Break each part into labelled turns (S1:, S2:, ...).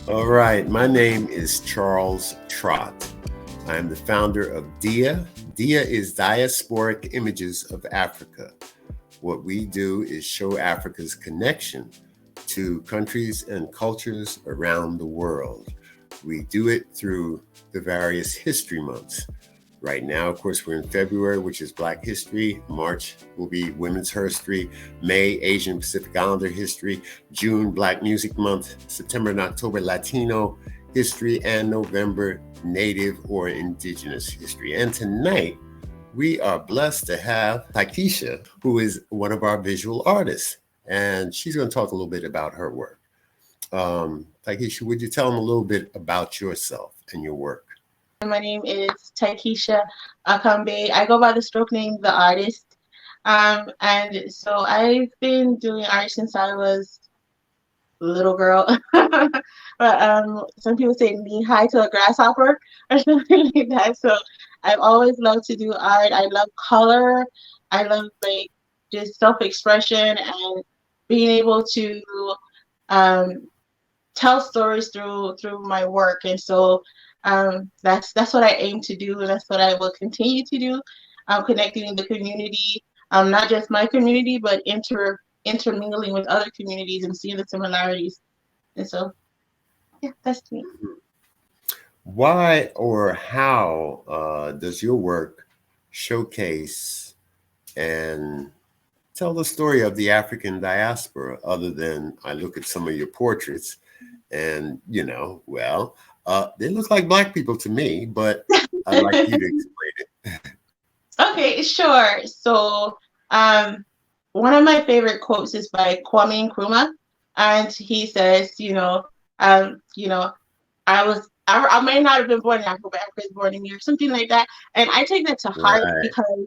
S1: All right, my name is Charles Trott. I am the founder of D.I.A. D.I.A is Diasporic Images of Africa. What we do is show Africa's connection to countries and cultures around the world. We do it through the various history months. Right now, of course, we're in February, which is Black History. March will be Women's History. May, Asian Pacific Islander History. June, Black Music Month. September and October, Latino History. And November, Native or Indigenous History. And tonight, we are blessed to have TyKesha, who is one of our visual artists. And she's going to talk a little bit about her work. TyKesha, would you tell them a little bit about yourself and your work?
S2: My name is TyKesha Akambe. I go by the stroke name The Artist. And so I've been doing art since I was a little girl. But some people say knee high to a grasshopper or something like that. So I've always loved to do art. I love color. I love like just self-expression and being able to tell stories through my work. And so that's what I aim to do, and that's what I will continue to do. Connecting the community, not just my community, but intermingling with other communities and seeing the similarities. And so, yeah, that's me.
S1: Why or how does your work showcase and tell the story of the African diaspora, other than I look at some of your portraits and, they look like Black people to me, but I'd like you to explain it.
S2: Okay, sure. So one of my favorite quotes is by Kwame Nkrumah, and he says, I may not have been born in Africa, but Africa was born in me, or something like that. And I take that to heart because,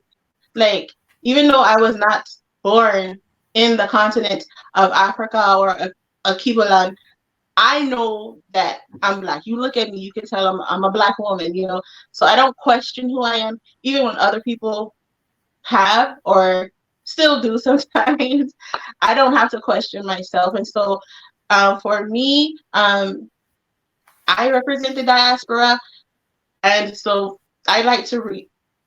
S2: like, even though I was not born in the continent of Africa or a Kiboland, I know that I'm Black. You look at me, you can tell I'm a Black woman, So I don't question who I am, even when other people have or still do sometimes. I don't have to question myself. And so for me, I represent the diaspora. And so I like to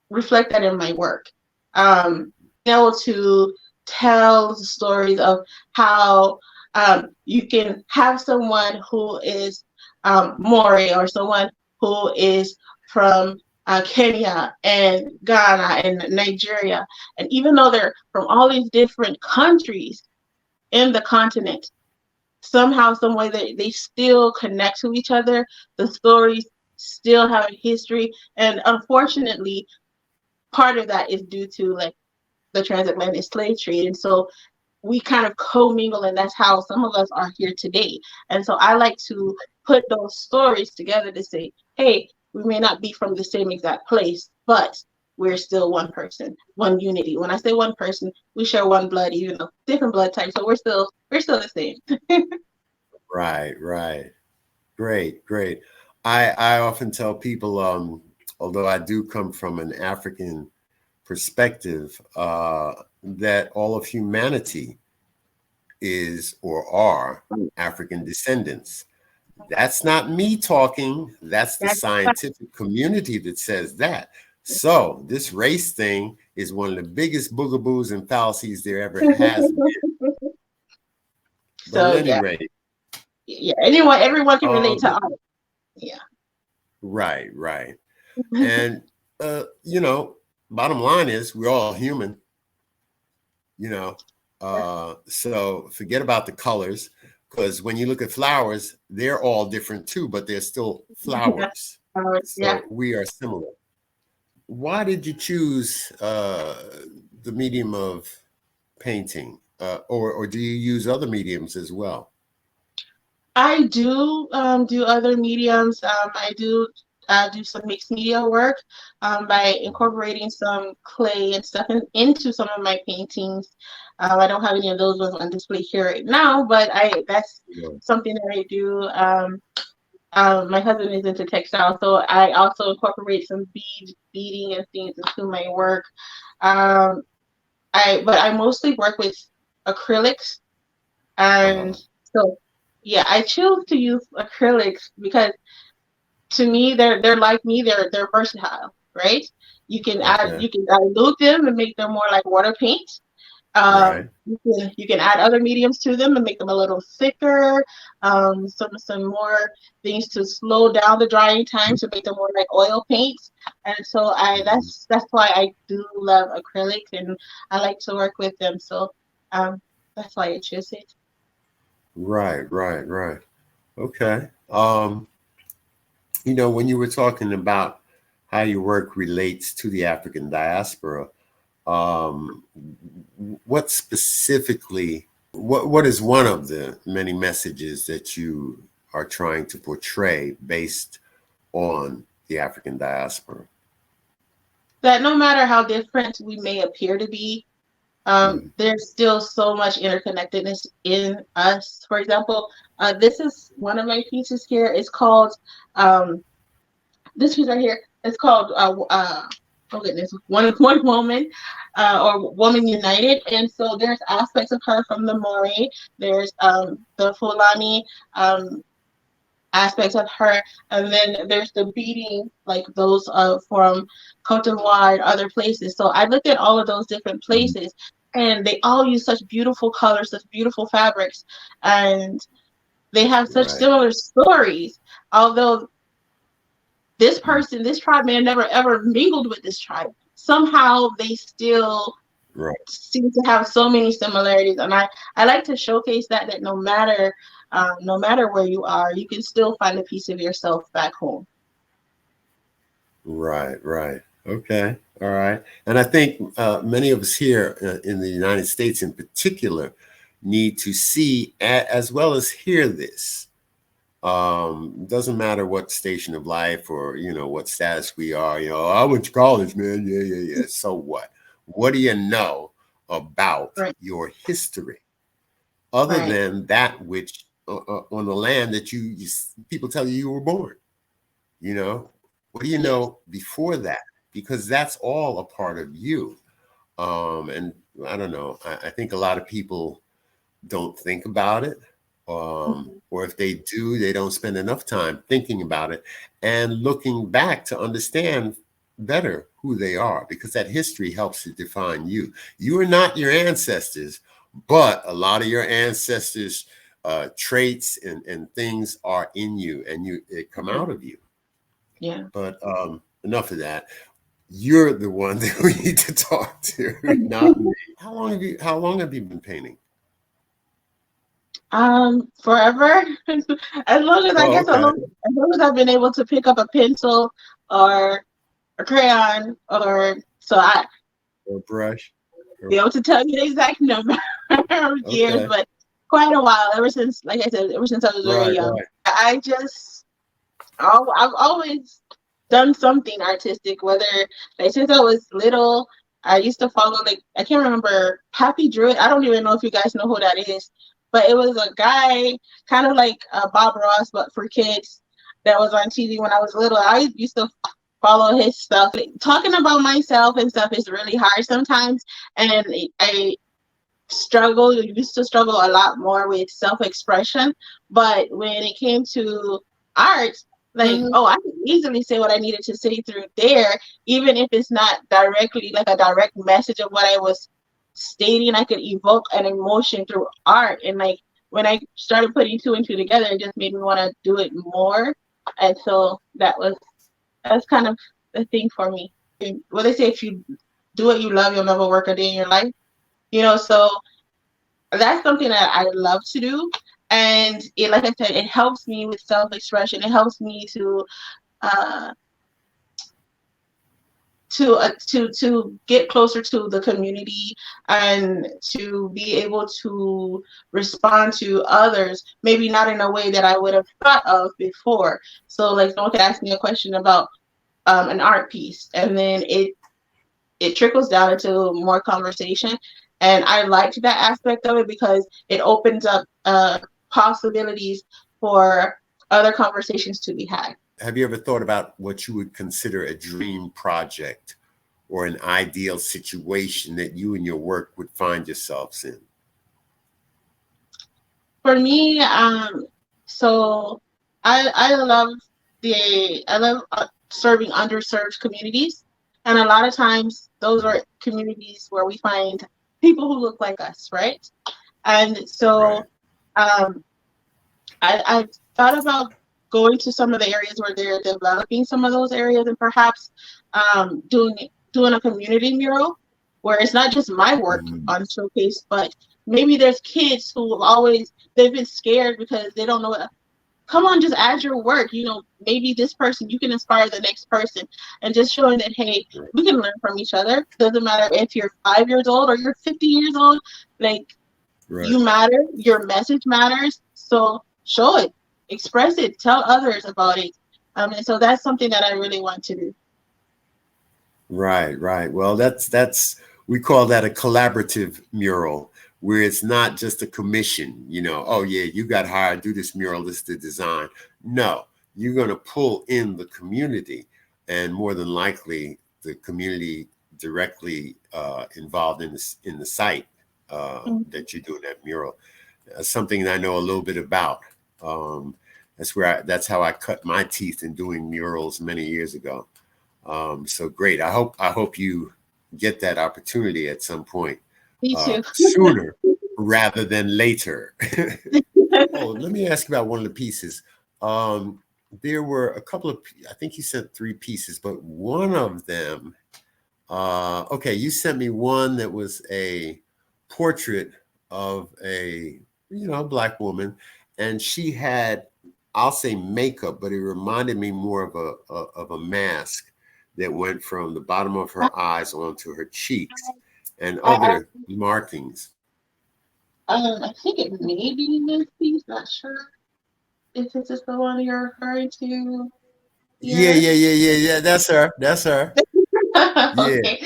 S2: reflect that in my work. Being able to tell the stories of how you can have someone who is Maori, or someone who is from Kenya and Ghana and Nigeria. And even though they're from all these different countries in the continent, somehow, some way, they still connect to each other. The stories still have a history. And unfortunately, part of that is due to like the transatlantic slave trade. And so we kind of commingle, and that's how some of us are here today. And so I like to put those stories together to say, hey, we may not be from the same exact place, but we're still one person, one unity. When I say one person, we share one blood, even though different blood types, so we're still the same.
S1: Right. Great. I often tell people, although I do come from an African perspective, that all of humanity is or are African descendants. That's not me talking. That's the scientific community that says that. So this race thing is one of the biggest boogaboos and fallacies there ever has been.
S2: So
S1: at any rate,
S2: everyone can relate to art. Yeah.
S1: Right. And bottom line is we're all human. So forget about the colors, because when you look at flowers, they're all different too, but they're still flowers. So we are similar. Why did you choose the medium of painting, or do you use other mediums as well?
S2: I do other mediums. I do some mixed media work by incorporating some clay and stuff into some of my paintings. I don't have any of those ones on display here right now, but that's something that I do. My husband is into textile, so I also incorporate some beading and things into my work. But I mostly work with acrylics, and so yeah, I choose to use acrylics because to me they're like me, they're versatile, right?
S1: Okay.
S2: You can dilute them and make them more like water paint.
S1: Right.
S2: You can add other mediums to them and make them a little thicker. Some more things to slow down the drying time to make them more like oil paints. And so I
S1: Mhm.
S2: that's why I do love acrylics and I like to work with them. So um, that's why I choose it.
S1: Right, right, right. Okay. When you were talking about how your work relates to the African diaspora, um, what specifically, what is one of the many messages that you are trying to portray based on the African diaspora?
S2: That no matter how different we may appear to be,
S1: Mm-hmm.
S2: there's still so much interconnectedness in us. For example, this is one of my pieces here. It's called this piece right here. It's called oh goodness, one woman or woman united. And so there's aspects of her from the Mori. There's the Fulani aspects of her, and then there's the beading, like those from Cote d'Ivoire and other places. So I looked at all of those different places, and they all use such beautiful colors, such beautiful fabrics, and they have such
S1: Right,
S2: similar stories. Although
S1: mm,
S2: this tribe may have never ever mingled with this tribe, somehow they still
S1: right,
S2: seem to have so many similarities, and I like to showcase that no matter where you are, you can still find a piece of yourself back home.
S1: right, right. Okay, all right. And I think many of us here in the United States, in particular, need to see as well as hear this. Doesn't matter what station of life or what status we are. I went to college, man. Yeah, yeah, yeah. So what do you know about
S2: Right,
S1: your history other
S2: right,
S1: than that which on the land that people tell you were born? What do you
S2: yes,
S1: know before that? Because that's all a part of you. And I don't know. I think a lot of people don't think about it.
S2: mhm,
S1: Or if they do, they don't spend enough time thinking about it and looking back to understand better who they are, because that history helps to define you. You are not your ancestors, but a lot of your ancestors' traits and things are in you, and it come
S2: mhm,
S1: out of you.
S2: yeah.
S1: But enough of that. You're the one that we need to talk to, not me. How long have you been painting?
S2: Forever, as long as I
S1: Oh,
S2: guess,
S1: okay.
S2: as long as I've been able to pick up a pencil or a crayon, or so I
S1: Or brush.
S2: be able to tell you the exact number of years,
S1: Okay.
S2: but quite a while, ever since, like I said, ever since I was very
S1: Right,
S2: young.
S1: right.
S2: I've always done something artistic, whether like since I was little. I used to follow, like, I can't remember, Happy Druid. I don't even know if you guys know who that is, but it was a guy kind of like Bob Ross, but for kids, that was on TV when I was little. I used to follow his stuff. Like, talking about myself and stuff is really hard sometimes, and I used to struggle a lot more with self-expression. But when it came to art, like, oh, I could easily say what I needed to say through there, even if it's not directly like a direct message of what I was stating. I could evoke an emotion through art. And like when I started putting two and two together, it just made me want to do it more. And so that's kind of the thing for me. Well, they say if you do what you love, you'll never work a day in your life. So that's something that I love to do. And like I said, it helps me with self-expression. It helps me uh, to get closer to the community and to be able to respond to others, maybe not in a way that I would have thought of before. So like someone could ask me a question about an art piece, and then it trickles down into more conversation. And I liked that aspect of it because it opens up possibilities for other conversations to be had.
S1: Have you ever thought about what you would consider a dream project or an ideal situation that you and your work would find yourselves in?
S2: For me, So I love serving underserved communities, and a lot of times those are communities where we find people who look like us, right? And
S1: Right.
S2: so um, I've thought about going to some of the areas where they're developing some of those areas, and perhaps doing a community mural where it's not just my work
S1: Mhm.
S2: on showcase, but maybe there's kids who have always they've been scared because they don't know what. Come on, just add your work. You know, maybe this person you can inspire the next person, and just showing that hey,
S1: Right.
S2: we can learn from each other. Doesn't matter if you're 5 years old or you're 50 years old. Like
S1: Right.
S2: you matter, your message matters. So show it, express it, tell others about it. And so that's something that I really want to do.
S1: Right, right. Well, that's we call that a collaborative mural, where it's not just a commission, oh yeah, you got hired, do this mural, this is the design. No, you're going to pull in the community, and more than likely the community directly involved in the site
S2: Mhm.
S1: that you're doing that mural. Something that I know a little bit about. Um, that's how I cut my teeth in doing murals many years ago. So great. I hope you get that opportunity at some point,
S2: Me too.
S1: sooner rather than later. Oh, let me ask you about one of the pieces. Um, there were a couple of, I think you sent three pieces, but one of them, okay, you sent me one that was a portrait of a, black woman, and she had, I'll say makeup, but it reminded me more of a mask that went from the bottom of her eyes onto her cheeks and
S2: I,
S1: other markings.
S2: I think it may be this piece. Not sure if this is the one you're referring to
S1: Yeah,
S2: here.
S1: yeah, yeah, yeah, yeah. That's her. That's her. Yeah.
S2: Okay.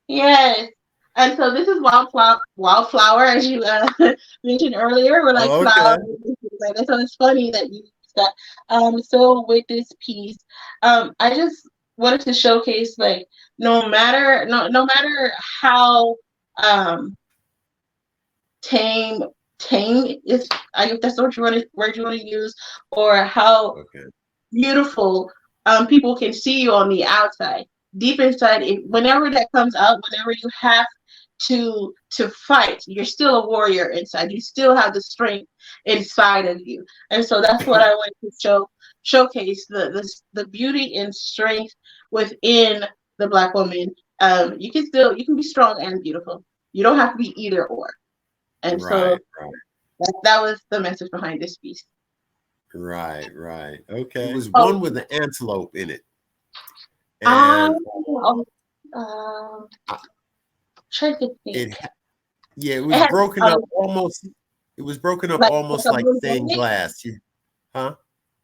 S2: Yes. And so this is wildflower, as you mentioned earlier. We're like
S1: Oh,
S2: flowers.
S1: okay.
S2: Like that. So it's funny that you used that. So with this piece, I just wanted to showcase like no matter how um tame tame is, I guess that's what you want to word you want to use, or how
S1: Okay.
S2: beautiful people can see you on the outside. Deep inside, whenever that comes out, whenever you have to fight, you're still a warrior inside. You still have the strength inside of you, and so that's what I want to showcase the beauty and strength within the Black woman. You can be strong and beautiful. You don't have to be either or. And so
S1: Right, right,
S2: that was the message behind this piece.
S1: right, right. Okay. It was
S2: Oh,
S1: one with an antelope in it.
S2: um,
S1: And
S2: oh, um,
S1: I-
S2: trying to think.
S1: it yeah, it
S2: It
S1: was
S2: has
S1: broken up almost. It was broken up
S2: like
S1: almost
S2: a
S1: like stained
S2: mosaic.
S1: glass. Huh?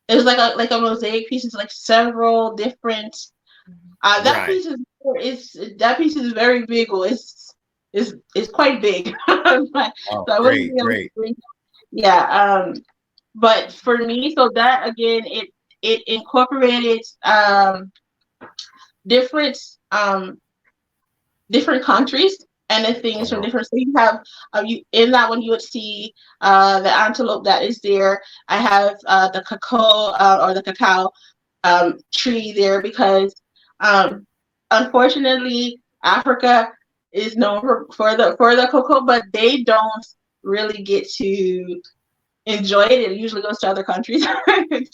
S2: It was like a mosaic piece. It's like several different. That
S1: Right.
S2: piece is very big. Well, it's quite big. But,
S1: Oh,
S2: so I wouldn't
S1: great,
S2: be able to
S1: great.
S2: bring. Yeah. But for me, so that again, it incorporated different um different countries and the things from
S1: Uh-huh.
S2: different. So you have you in that one you would see the antelope that is there. I have the cacao tree there because um, unfortunately Africa is known for the cocoa, but they don't really get to enjoy it. It usually goes to other countries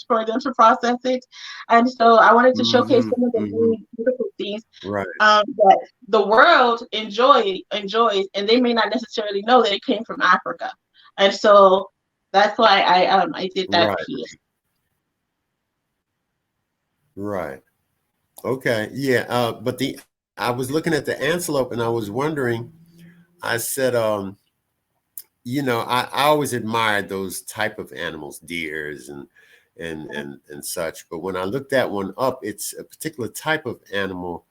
S2: for them to process it. And so I wanted to showcase
S1: Mm-hmm.
S2: some of the
S1: Mm-hmm.
S2: really beautiful things
S1: Right.
S2: that the world enjoys, and they may not necessarily know that it came from Africa. And so that's why I did that
S1: Right.
S2: piece.
S1: Right. Okay. Yeah. But I was looking at the antelope and I was wondering, I said, I always admired those type of animals, deers and such. But when I looked that one up, it's a particular type of animal,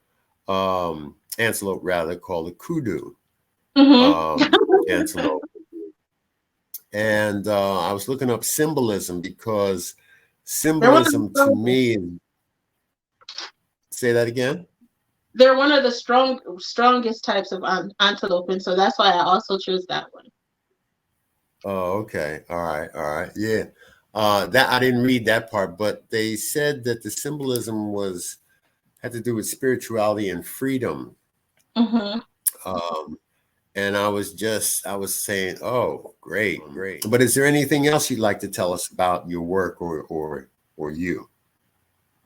S1: antelope rather, called a kudu
S2: Mm-hmm.
S1: antelope. And I was looking up symbolism because
S2: They're one of the
S1: symbolism to
S2: strongest.
S1: me, say that again.
S2: They're one of the strongest types of antelope, and so that's why I also chose that one.
S1: Oh, okay. All right. All right. Yeah. That I didn't read that part, but they said that the symbolism had to do with spirituality and freedom.
S2: Mm-hmm.
S1: And I was saying, oh, great, great. But is there anything else you'd like to tell us about your work or you?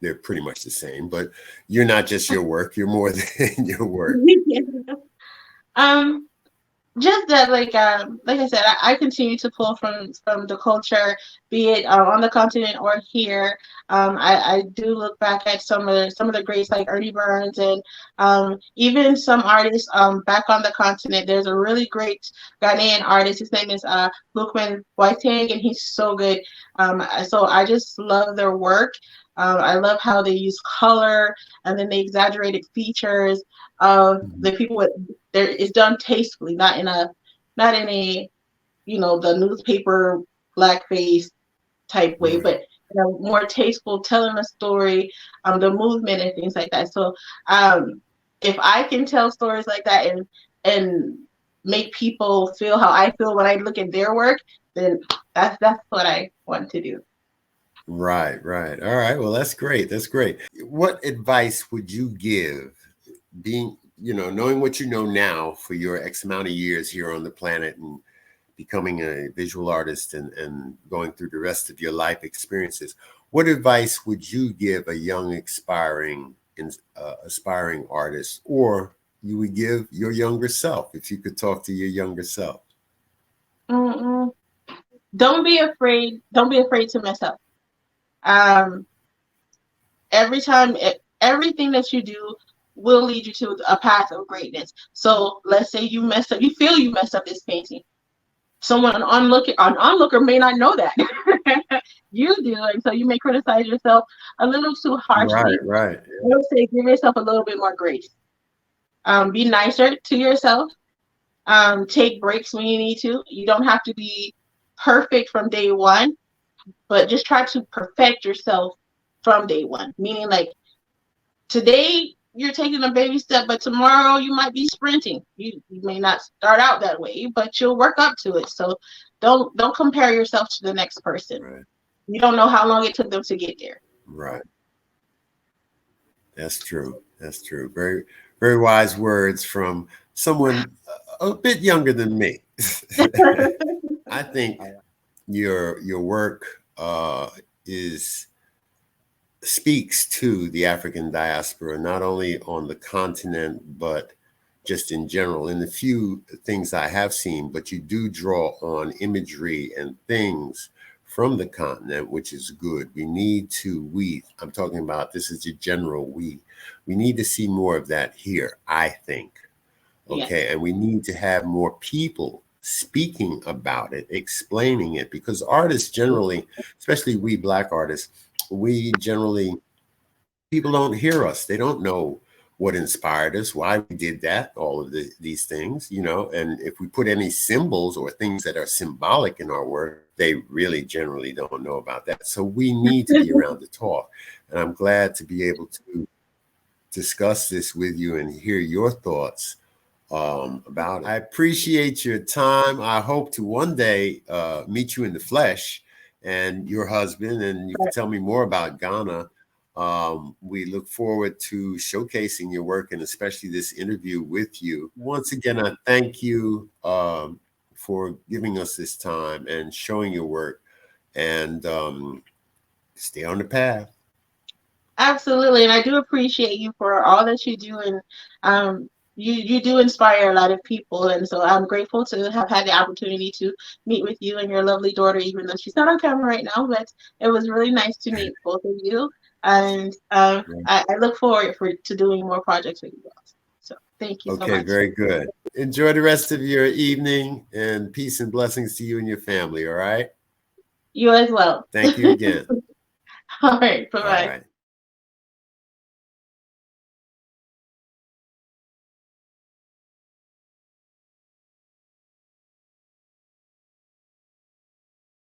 S1: They're pretty much the same, but you're not just your work, you're more than your work.
S2: um just that, like I said, I continue to pull from the culture, be it on the continent or here. I do look back at some of the greats like Ernie Burns, and even some artists back on the continent. There's a really great Ghanaian artist. His name is Lukman Boateng, and he's so good. So I just love their work. I love how they use color and then the exaggerated features of the people with there. It's done tastefully, not in a the newspaper blackface type way, but more tasteful, telling a story, the movement and things like that. So if I can tell stories like that and make people feel how I feel when I look at their work, then that's what I want to do.
S1: Right. All right. Well, that's great. That's great. What advice would you give, being, knowing what you know now for your X amount of years here on the planet and becoming a visual artist and going through the rest of your life experiences? What advice would you give a young aspiring artist, or you would give your younger self if you could talk to your younger self?
S2: Don't be afraid. Don't be afraid to mess up. Everything that you do will lead you to a path of greatness. So let's say you messed up. You feel you messed up this painting. Someone, an onlooker may not know that. You do, and so you may criticize yourself a little too harshly.
S1: Right.
S2: I would say give yourself a little bit more grace. Be nicer to yourself. Take breaks when you need to. You don't have to be perfect from day one, but just try to perfect yourself from day one. Meaning, like, today you're taking a baby step, but tomorrow you might be sprinting. You may not start out that way, but you'll work up to it. So don't compare yourself to the next person.
S1: Right.
S2: You don't know how long it took them to get there.
S1: Right. That's true. Very, very wise words from someone a bit younger than me. I think your work speaks to the African diaspora, not only on the continent, but just in general. In the few things I have seen, but you do draw on imagery and things from the continent, which is good. I'm talking about, this is a general we need to see more of that here, I think. Okay. Yeah. And we need to have more people speaking about it, explaining it, because artists generally, especially we Black artists, people don't hear us. They don't know what inspired us, why we did that, all of these things, and if we put any symbols or things that are symbolic in our work, they really generally don't know about that. So we need to be around to talk. And I'm glad to be able to discuss this with you and hear your thoughts about it. I appreciate your time. I hope to one day meet you in the flesh and your husband, and you can tell me more about Ghana. We look forward to showcasing your work, and especially this interview with you. Once again, I thank you for giving us this time and showing your work, and stay on the path.
S2: Absolutely. And I do appreciate you for all that you do. And you do inspire a lot of people. And so I'm grateful to have had the opportunity to meet with you and your lovely daughter, even though she's not on camera right now, but it was really nice to meet both of you. And I look forward to doing more projects with you guys. So thank you so much.
S1: Okay, very good. Enjoy the rest of your evening, and peace and blessings to you and your family, all right?
S2: You as well.
S1: Thank you again.
S2: All right, bye-bye. All right.